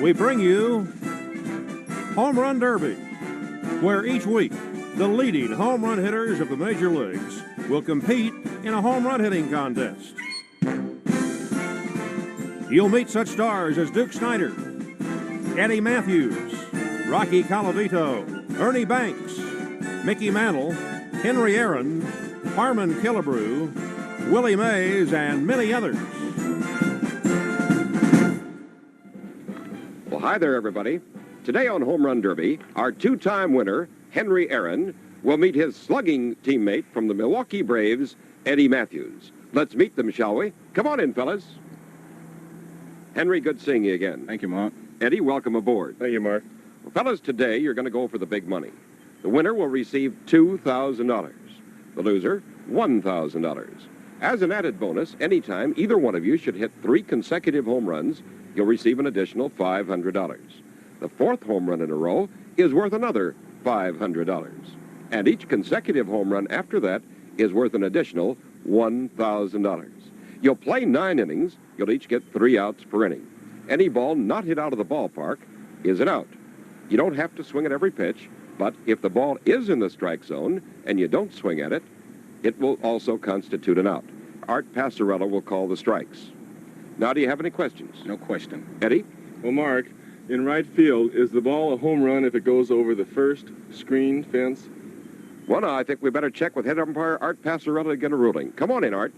we bring you Home Run Derby, where each week the leading home run hitters of the major leagues will compete in a home run hitting contest. You'll meet such stars as Duke Snider, Eddie Mathews, Rocky Colavito, Ernie Banks, Mickey Mantle, Henry Aaron, Harmon Killebrew, Willie Mays, and many others. Well, hi there, everybody. Today on Home Run Derby, our two-time winner, Henry Aaron, will meet his slugging teammate from the Milwaukee Braves, Eddie Mathews. Let's meet them, shall we? Come on in, fellas. Henry, good seeing you again. Thank you, Mark. Eddie, welcome aboard. Thank you, Mark. Well, fellas, today you're going to go for the big money. The winner will receive $2,000. The loser, $1,000. As an added bonus, anytime either one of you should hit 3 consecutive home runs, you'll receive an additional $500. The fourth home run in a row is worth another $500. And each consecutive home run after that is worth an additional $1,000. You'll play 9 innings. You'll each get 3 outs per inning. Any ball not hit out of the ballpark is an out. You don't have to swing at every pitch, but if the ball is in the strike zone and you don't swing at it, it will also constitute an out. Art Passarella will call the strikes. Now, do you have any questions? No question. Eddie? Well, Mark, in right field, is the ball a home run if it goes over the first screen fence? Well, no, I think we better check with head umpire Art Passarella to get a ruling. Come on in, Art.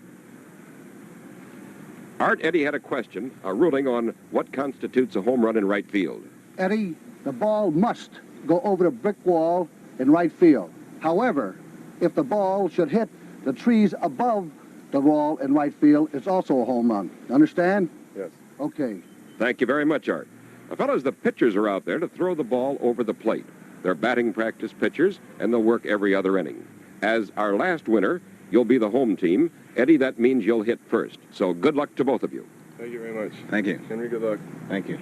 Art, Eddie had a question, a ruling on what constitutes a home run in right field. Eddie, the ball must go over the brick wall in right field. However, if the ball should hit the trees above the wall in right field, it's also a home run. Understand? Yes. Okay. Thank you very much, Art. Now, fellas, the pitchers are out there to throw the ball over the plate. They're batting practice pitchers, and they'll work every other inning. As our last winner, you'll be the home team. Eddie, that means you'll hit first. So good luck to both of you. Thank you very much. Thank you. Henry, good luck. Thank you.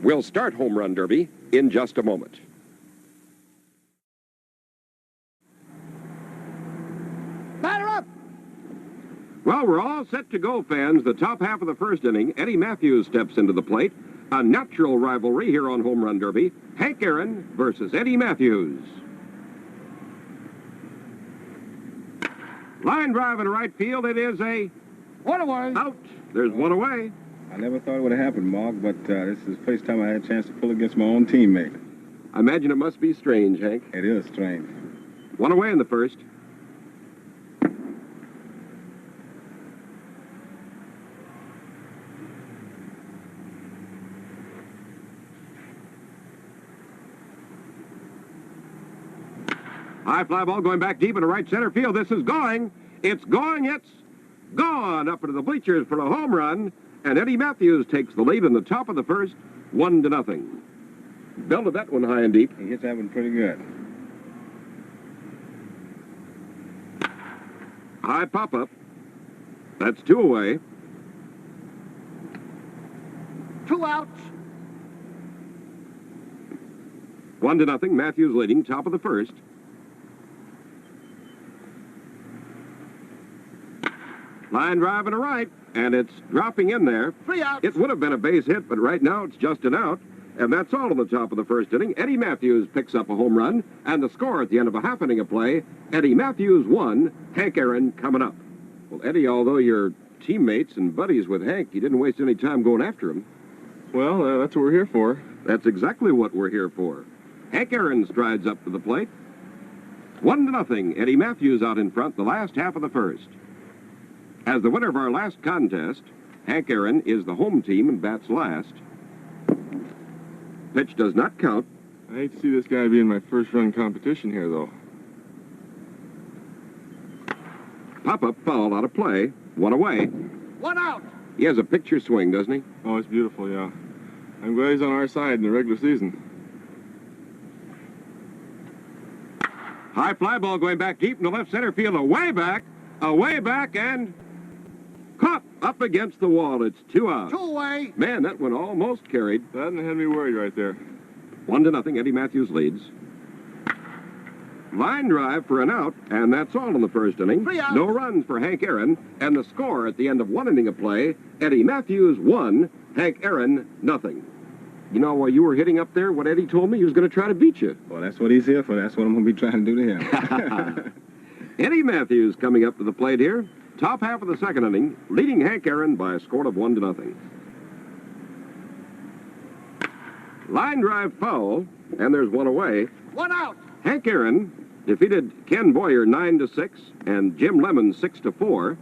We'll start Home Run Derby in just a moment. Batter up! Well, we're all set to go, fans. The top half of the first inning, Eddie Mathews steps into the plate. A natural rivalry here on Home Run Derby. Hank Aaron versus Eddie Mathews. Line drive in right field. It is a One away. out. There's one away. I never thought it would have happened, Mark, but this is the first time I had a chance to pull against my own teammate. I imagine it must be strange, Hank. It is strange. One away in the first. High fly ball going back deep into right center field. This is going. It's going. It's gone up into the bleachers for a home run. And Eddie Mathews takes the lead in the top of the first, 1-0. Belted that one high and deep. He hits that one pretty good. High pop-up. That's 2 away. 2 outs. 1-0. Mathews leading, top of the first. Line drive and a right, and it's dropping in there. 3 outs. It would have been a base hit, but right now it's just an out. And that's all in the top of the first inning. Eddie Mathews picks up a home run, and the score at the end of a half inning of play, Eddie Mathews 1, Hank Aaron coming up. Well, Eddie, although you're teammates and buddies with Hank, you didn't waste any time going after him. Well, that's what we're here for. That's exactly what we're here for. Hank Aaron strides up to the plate. 1-0. Eddie Mathews out in front the last half of the first. As the winner of our last contest, Hank Aaron is the home team and bats last. Pitch does not count. I hate to see this guy be in my first run competition here, though. Pop-up foul out of play. 1 away. 1 out. He has a picture swing, doesn't he? Oh, it's beautiful, yeah. I'm glad he's on our side in the regular season. High fly ball going back deep in the left center field. Away back, and caught up against the wall. It's 2 out. 2 away. Man, that one almost carried. That had me worried right there. 1-0. Eddie Mathews leads. Line drive for an out, and that's all in the first inning. 3 outs. No runs for Hank Aaron, and the score at the end of 1 inning of play, Eddie Mathews 1, Hank Aaron nothing. You know, while you were hitting up there, what Eddie told me, he was going to try to beat you. Well, that's what he's here for. That's what I'm going to be trying to do to him. Eddie Mathews coming up to the plate here. Top half of the second inning, leading Hank Aaron by a score of 1-0. Line drive foul, and there's one away. 1 out. Hank Aaron defeated Ken Boyer 9-6 and Jim Lemon 6-4.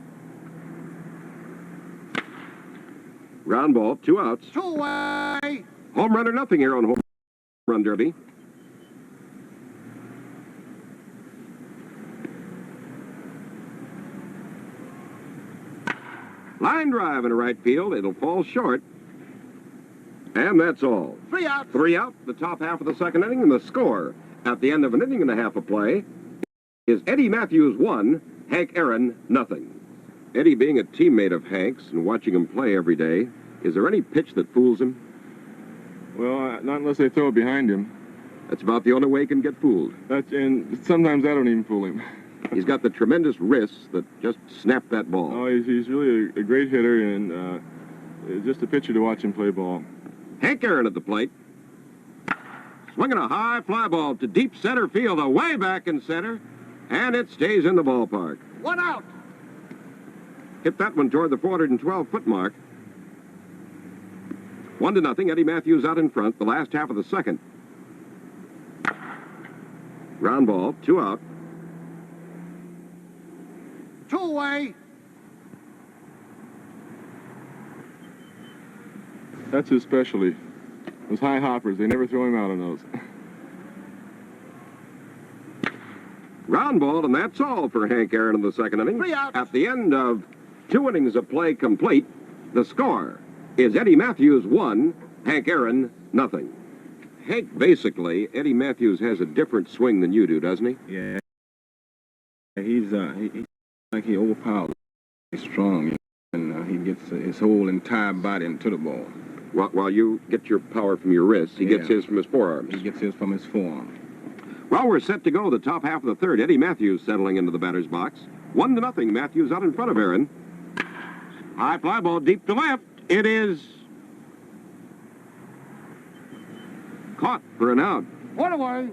Ground ball, 2 outs. 2 away. Home run or nothing here on Home Run Derby. Line drive in right field. It'll fall short. And that's all. 3 outs. 3 out, the top half of the second inning, and the score at the end of an inning and a half of play is Eddie Mathews 1, Hank Aaron nothing. Eddie, being a teammate of Hank's and watching him play every day, is there any pitch that fools him? Well, not unless they throw it behind him. That's about the only way he can get fooled. And sometimes I don't even fool him. He's got the tremendous wrists that just snap that ball. Oh, he's really a great hitter and just a pitcher to watch him play ball. Hank Aaron at the plate. Swinging a high fly ball to deep center field, away back in center, and it stays in the ballpark. 1 out. Hit that one toward the 412-foot mark. 1-0, Eddie Mathews out in front, the last half of the second. Ground ball, 2 out. 2 away. That's his specialty. Those high hoppers, they never throw him out on those. Ground ball, and that's all for Hank Aaron in the second inning. 3 outs. At the end of 2 innings of play complete, the score is Eddie Mathews 1, Hank Aaron nothing. Hank, basically, Eddie Mathews has a different swing than you do, doesn't he? Yeah. He's like he overpowers. He's strong, and he gets his whole entire body into the ball. While you get your power from your wrists, he gets his from his forearms. He gets his from his forearm. Well, we're set to go the top half of the third. Eddie Mathews settling into the batter's box. 1-0, Mathews out in front of Aaron. High fly ball deep to left. It is caught for an out. 1 away.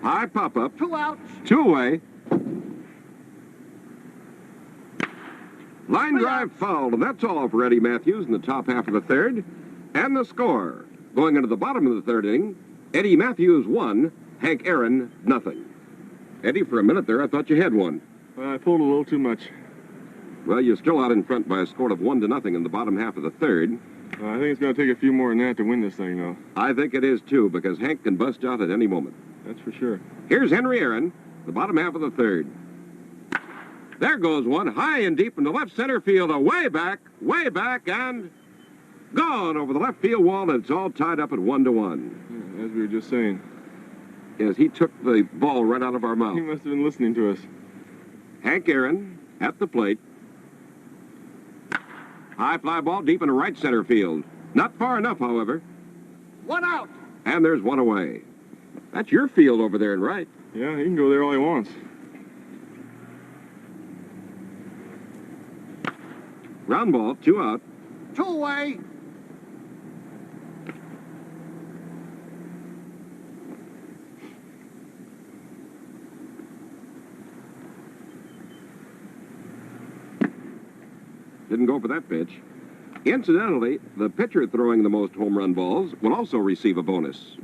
High pop-up. 2 outs. 2 away. Line drive fouled, and that's all for Eddie Mathews in the top half of the third. And the score, going into the bottom of the third inning, Eddie Mathews 1, Hank Aaron nothing. Eddie, for a minute there, I thought you had one. Well, I pulled a little too much. Well, you're still out in front by a score of 1-0 in the bottom half of the third. I think it's going to take a few more than that to win this thing, though. I think it is, too, because Hank can bust out at any moment. That's for sure. Here's Henry Aaron, the bottom half of the third. There goes one, high and deep in the left center field, way back, and gone over the left field wall, and it's all tied up at 1-1. As we were just saying. Yes, he took the ball right out of our mouth. He must have been listening to us. Hank Aaron at the plate. High fly ball deep in the right center field. Not far enough, however. 1 out. And there's one away. That's your field over there in right. Yeah, he can go there all he wants. Ground ball, 2 out. 2 away. Didn't go for that pitch. Incidentally, the pitcher throwing the most home run balls will also receive a bonus.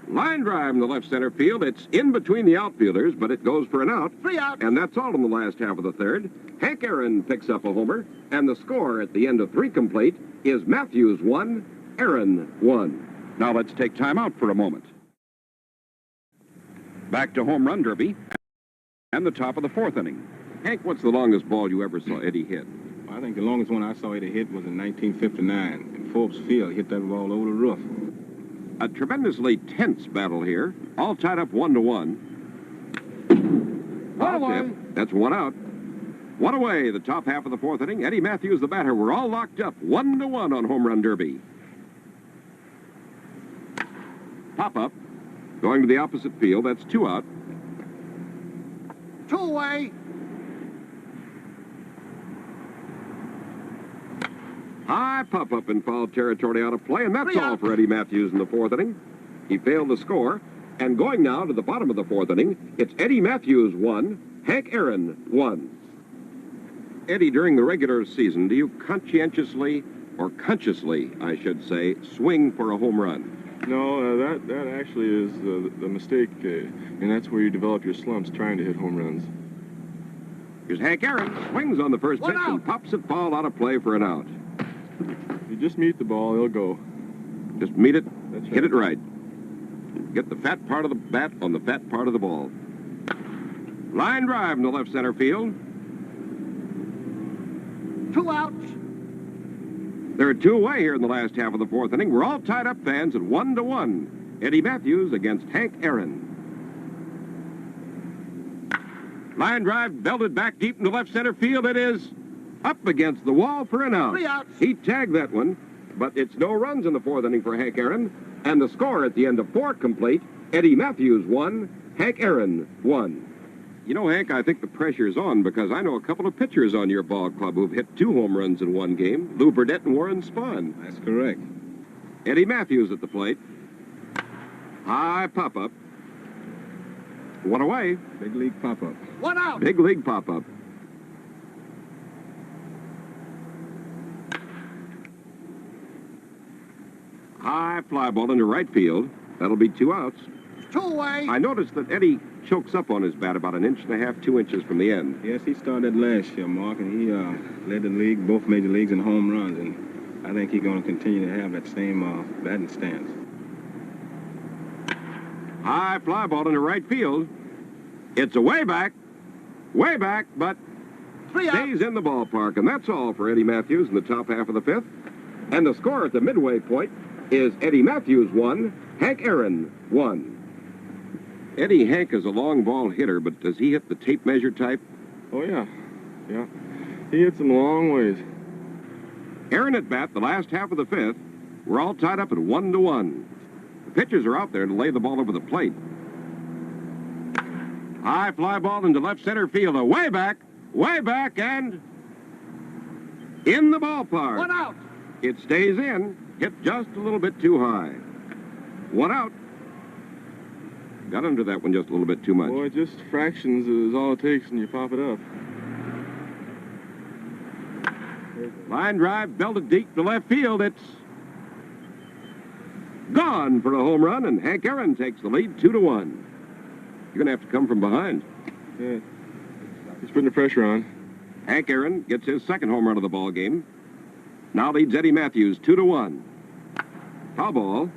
Line drive in the left center field. It's in between the outfielders, but it goes for an out. 3 outs. And that's all in the last half of the third. Hank Aaron picks up a homer, and the score at the end of 3 complete is Mathews 1, Aaron 1. Now let's take time out for a moment. Back to Home Run Derby and the top of the 4th inning. Hank, what's the longest ball you ever saw Eddie hit? I think the longest one I saw Eddie hit was in 1959 in Forbes Field. He hit that ball over the roof. A tremendously tense battle here, all tied up 1-1. One away. That's 1 out. One away, the top half of the fourth inning. Eddie Mathews, the batter. We're all locked up 1-1 on Home Run Derby. Pop-up. Going to the opposite field. That's 2 out. 2 away. High pop-up in foul territory out of play, and that's all for Eddie Mathews in the fourth inning. He failed to score. And going now to the bottom of the fourth inning, it's Eddie Mathews 1, Hank Aaron 1. Eddie, during the regular season, do you conscientiously, or consciously, I should say, swing for a home run? No, that actually is the mistake, and that's where you develop your slumps, trying to hit home runs. Here's Hank Aaron, swings on the first pitch and pops it foul out of play for an out. If you just meet the ball, it'll go. Just meet it, That's hit it right. Get the fat part of the bat on the fat part of the ball. Line drive in the left center field. 2 outs. There are 2 away here in the last half of the fourth inning. We're all tied up, fans, at 1-1. Eddie Mathews against Hank Aaron. Line drive belted back deep into left center field. It is up against the wall for an out. 3 outs. He tagged that one, but it's no runs in the fourth inning for Hank Aaron. And the score at the end of 4 complete, Eddie Mathews 1, Hank Aaron 1. You know, Hank, I think the pressure's on because I know a couple of pitchers on your ball club who've hit 2 home runs in one game, Lou Burdett and Warren Spahn. That's correct. Eddie Mathews at the plate. High pop-up. 1 away. Big league pop-up. 1 out. Big league pop-up. High fly ball into right field. That'll be 2 outs. 2 away. I noticed that Eddie chokes up on his bat about 1.5 inches, 2 inches from the end. Yes, he started last year, Mark, and he led the league, both major leagues, in home runs, and I think he's going to continue to have that same batting stance. High fly ball into right field. It's a way back, but 3 outs. stays in the ballpark, and that's all for Eddie Mathews in the top half of the 5th. And the score at the midway point is Eddie Mathews 1, Hank Aaron 1. Eddie, Hank is a long ball hitter, but does he hit the tape measure type? Oh, yeah. Yeah. He hits them long ways. Aaron at bat, the last half of the 5th. We're all tied up at 1-1. The pitchers are out there to lay the ball over the plate. High fly ball into left center field. Way back, and in the ballpark. 1 out. It stays in. Hit just a little bit too high. 1 out. Got under that one just a little bit too much. Boy, just fractions is all it takes when you pop it up. Line drive, belted deep to left field. It's gone for a home run, and Hank Aaron takes the lead 2-1. You're going to have to come from behind. Yeah. He's putting the pressure on. Hank Aaron gets his 2nd home run of the ball game. Now leads Eddie Mathews 2-1. Foul ball.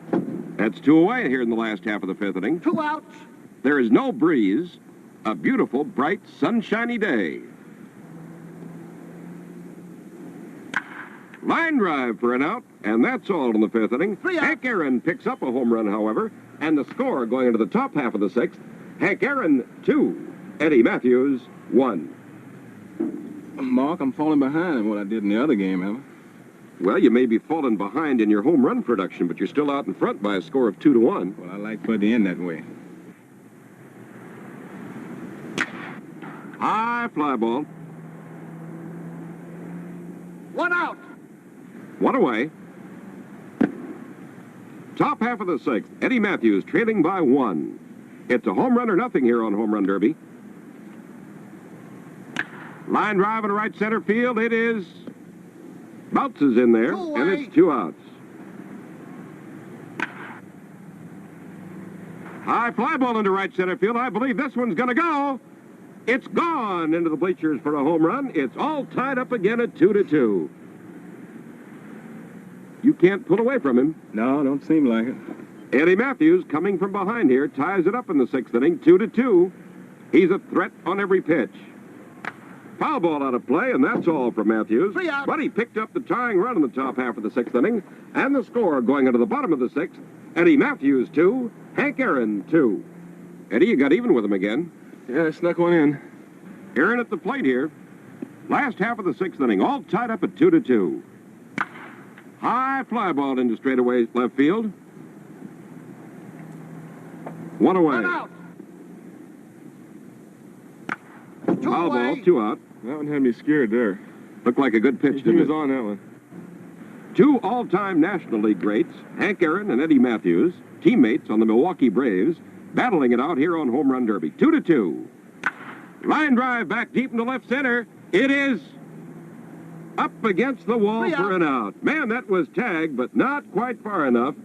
That's 2 away here in the last half of the 5th inning. 2 outs. There is no breeze. A beautiful, bright, sunshiny day. Line drive for an out, and that's all in the 5th inning. 3 outs. Hank Aaron picks up a home run, however, and the score going into the top half of the 6th, Hank Aaron 2, Eddie Mathews 1. Mark, I'm falling behind in what I did in the other game, am I? Well, you may be falling behind in your home run production, but you're still out in front by a score of 2-1. Well, I like for it to end that way. High fly ball. 1 out. 1 away. Top half of the 6th, Eddie Mathews trailing by 1. It's a home run or nothing here on Home Run Derby. Line drive in right center field. It is bounces in there, and it's 2 outs. High fly ball into right center field. I believe this one's going to go. It's gone into the bleachers for a home run. It's all tied up again at 2-2. You can't pull away from him. No, don't seem like it. Eddie Mathews, coming from behind here, ties it up in the 6th inning, 2-2. He's a threat on every pitch. Foul ball out of play, and that's all for Mathews. 3 out. But he picked up the tying run in the top half of the 6th inning, and the score going into the bottom of the 6th, Eddie Mathews 2, Hank Aaron 2. Eddie, you got even with him again. Yeah, I snuck one in. Aaron at the plate here. Last half of the sixth inning, all tied up at 2-2. High fly ball into straightaway left field. One away. One out. Foul ball, 2 out. That one had me scared there. Looked like a good pitch, He didn't was it? on that one. Two all-time National League greats, Hank Aaron and Eddie Mathews, teammates on the Milwaukee Braves, battling it out here on Home Run Derby. 2-2. Line drive back deep into left center. It is up against the wall for an out. Man, that was tagged, but not quite far enough.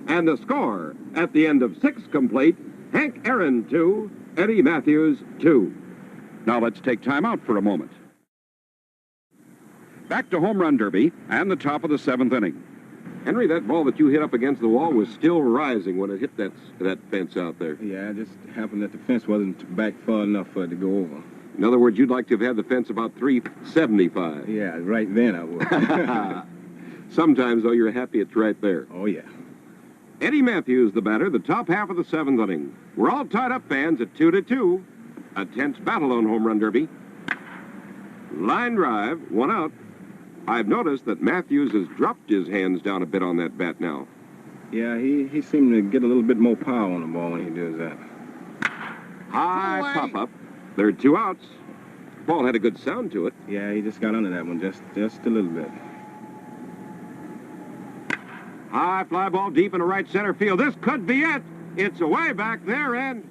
And the score at the end of 6 complete, Hank Aaron 2, Eddie Mathews 2. Now let's take time out for a moment. Back to Home Run Derby and the top of the 7th inning. Henry, that ball that you hit up against the wall was still rising when it hit that fence out there. Yeah, it just happened that the fence wasn't back far enough for it to go over. In other words, you'd like to have had the fence about 375. Yeah, right then I would. Sometimes, though, you're happy it's right there. Oh, yeah. Eddie Mathews, the batter, the top half of the 7th inning. We're all tied up, fans, at 2-2. A tense battle on Home Run Derby. Line drive, 1 out. I've noticed that Mathews has dropped his hands down a bit on that bat now. Yeah, he seemed to get a little bit more power on the ball when he does that. High pop-up. There are 2 outs. Ball had a good sound to it. Yeah, he just got under that one just a little bit. High fly ball deep into right center field. This could be it. It's away back there, and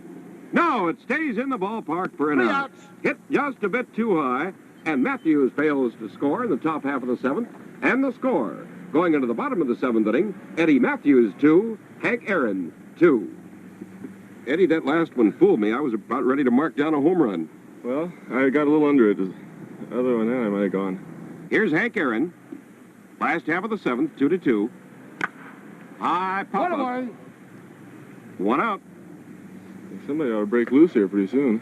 no, it stays in the ballpark for an out. Hit just a bit too high, and Mathews fails to score in the top half of the 7th. And the score, going into the bottom of the 7th inning, Eddie Mathews 2, Hank Aaron 2. Eddie, that last one fooled me. I was about ready to mark down a home run. Well, I got a little under it. Other than that, I might have gone. Here's Hank Aaron. Last half of the 7th, 2-2. High pop up. 1 out. Somebody ought to break loose here pretty soon.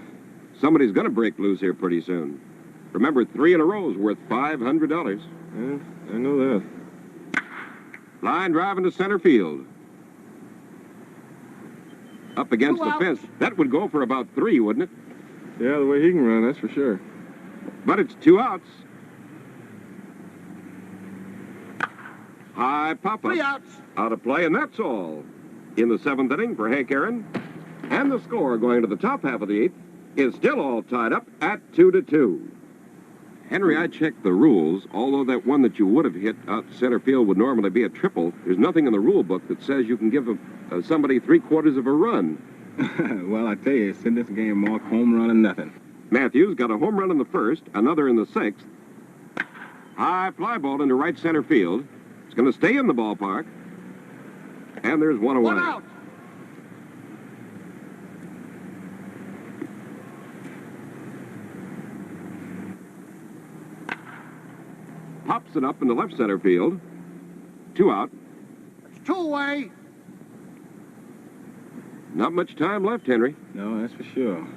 Somebody's going to break loose here pretty soon. Remember, 3 in a row is worth $500. Yeah, I know that. Line drive into center field. Up against the fence. That would go for about 3, wouldn't it? Yeah, the way he can run, that's for sure. But it's 2 outs. High pop-up. 3 outs. Out of play, and that's all. In the 7th inning for Hank Aaron. And the score going to the top half of the 8th is still all tied up at 2-2. Henry, I checked the rules. Although that one that you would have hit out center field would normally be a triple, there's nothing in the rule book that says you can give somebody 3/4 of a run. Well, I tell you, it's in this game, Mark, home run and nothing. Matthews got a home run in the 1st, another in the 6th. High fly ball into right center field. It's going to stay in the ballpark. And there's 1 away. 1 out. Pops it up in the left center field. 2 out. It's 2 away. Not much time left, Henry. No, that's for sure.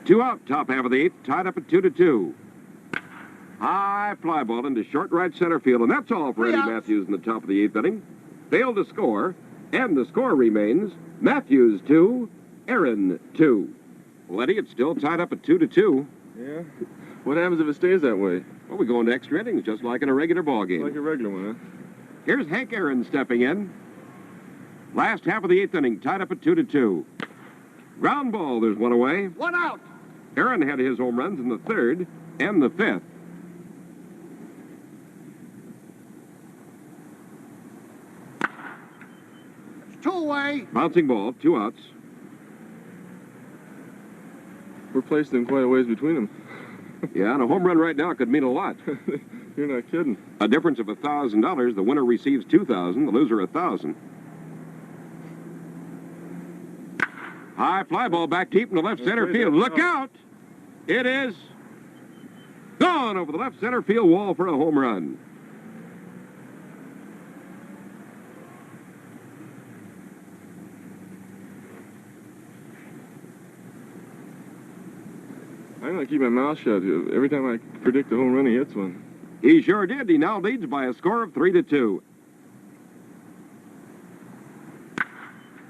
2 out, top half of the 8th, tied up at 2-2. High fly ball into short right center field, and that's all for Eddie Mathews in the top of the 8th inning. Failed to score, and the score remains Mathews 2, Aaron 2. Well, Eddie, it's still tied up at 2-2. Yeah? What happens if it stays that way? Well, we go into extra innings, just like in a regular ball game. Like a regular one, huh? Here's Hank Aaron stepping in. Last half of the 8th inning, tied up at 2-2. Ground ball, there's 1 away. 1 out. Aaron had his home runs in the 3rd and the 5th. It's 2 away. Bouncing ball, 2 outs. We're placed in quite a ways between them. Yeah, and a home run right now could mean a lot. You're not kidding. A difference of $1,000. The winner receives $2,000. The loser $1,000. High fly ball back deep in the left center field. Look out! It is gone over the left center field wall for a home run. I'm going to keep my mouth shut. Every time I predict a home run, he hits one. He sure did. He now leads by a score of 3-2.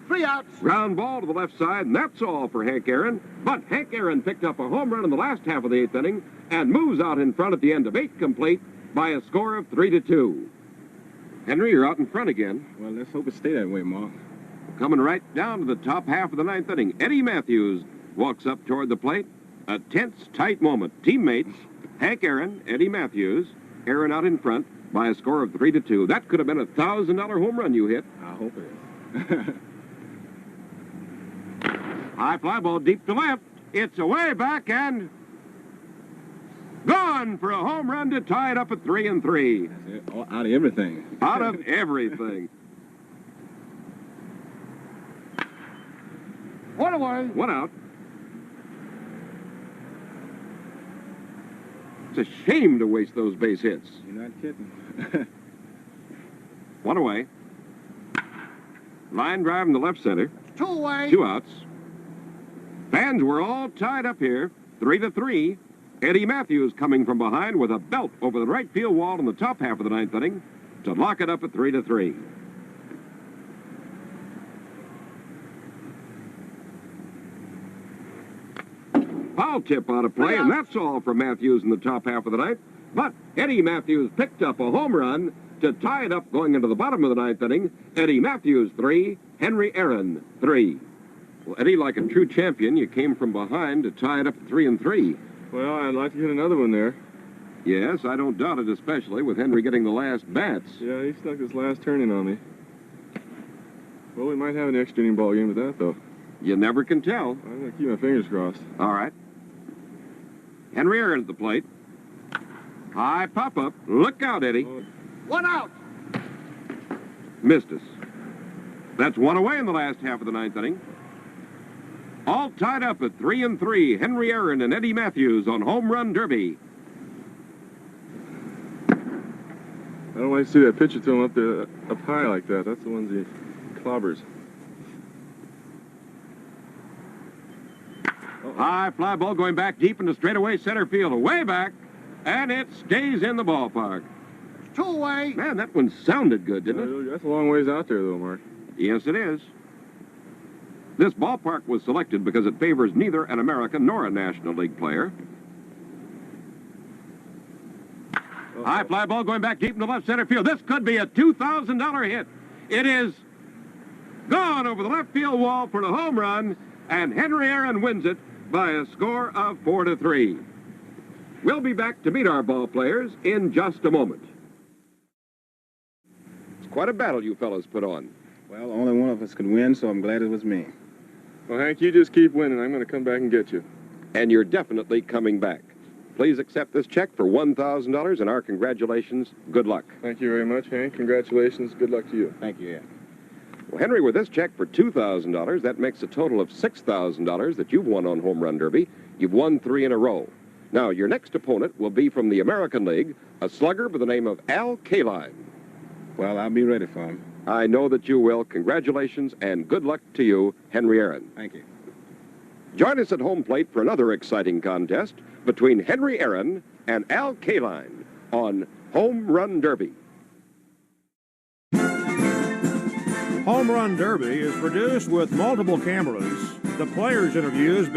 3 3 outs. Ground ball to the left side, and that's all for Hank Aaron. But Hank Aaron picked up a home run in the last half of the 8th inning and moves out in front at the end of 8 complete by a score of 3-2. Henry, you're out in front again. Well, let's hope it stay that way, Mark. Coming right down to the top half of the 9th inning, Eddie Mathews walks up toward the plate. A tense, tight moment. Teammates, Hank Aaron, Eddie Mathews, Aaron out in front by a score of 3-2. That could have been a $1,000 home run you hit. I hope it is. High fly ball deep to left. It's away back and gone for a home run to tie it up at 3-3. That's it. Out of everything. Out of everything. One away. One out. It's a shame to waste those base hits. You're not kidding. One away. Line drive in the left center. 2 away. 2 outs. Fans were all tied up here. 3-3. Eddie Mathews coming from behind with a belt over the right field wall in the top half of the 9th inning to lock it up at 3-3. Foul tip out of play, and that's all for Mathews in the top half of the 9th. But Eddie Mathews picked up a home run to tie it up going into the bottom of the 9th inning. Eddie Mathews 3, Henry Aaron 3. Well, Eddie, like a true champion, you came from behind to tie it up at 3-3. Well, I'd like to hit another one there. Yes, I don't doubt it, especially with Henry getting the last bats. Yeah, he stuck his last turn in on me. Well, we might have an extra inning ball game with that, though. You never can tell. I'm going to keep my fingers crossed. All right. Henry Aaron at the plate. High pop-up. Look out, Eddie. 1 out. Missed us. That's 1 away in the last half of the 9th inning. All tied up at 3-3. Henry Aaron and Eddie Mathews on Home Run Derby. I don't like to see that pitcher throw him up there, up high like that. That's the ones he clobbers. High fly ball going back deep into straightaway center field. Way back. And it stays in the ballpark. 2 away. Man, that one sounded good, didn't it? That's a long ways out there, though, Mark. Yes, it is. This ballpark was selected because it favors neither an American nor a National League player. High fly ball going back deep into left center field. This could be a $2,000 hit. It is gone over the left field wall for the home run, and Henry Aaron wins it by a score of 4-3. We'll be back to meet our ball players in just a moment. It's quite a battle you fellas put on. Well, only one of us could win, so I'm glad it was me. Well, Hank, you just keep winning. I'm going to come back and get you. And you're definitely coming back. Please accept this check for $1,000 and our congratulations. Good luck. Thank you very much, Hank. Congratulations. Good luck to you. Thank you, Ed. Well, Henry, with this check for $2,000, that makes a total of $6,000 that you've won on Home Run Derby. You've won 3 in a row. Now, your next opponent will be from the American League, a slugger by the name of Al Kaline. Well, I'll be ready for him. I know that you will. Congratulations and good luck to you, Henry Aaron. Thank you. Join us at home plate for another exciting contest between Henry Aaron and Al Kaline on Home Run Derby. Home Run Derby is produced with multiple cameras. The players' interviews being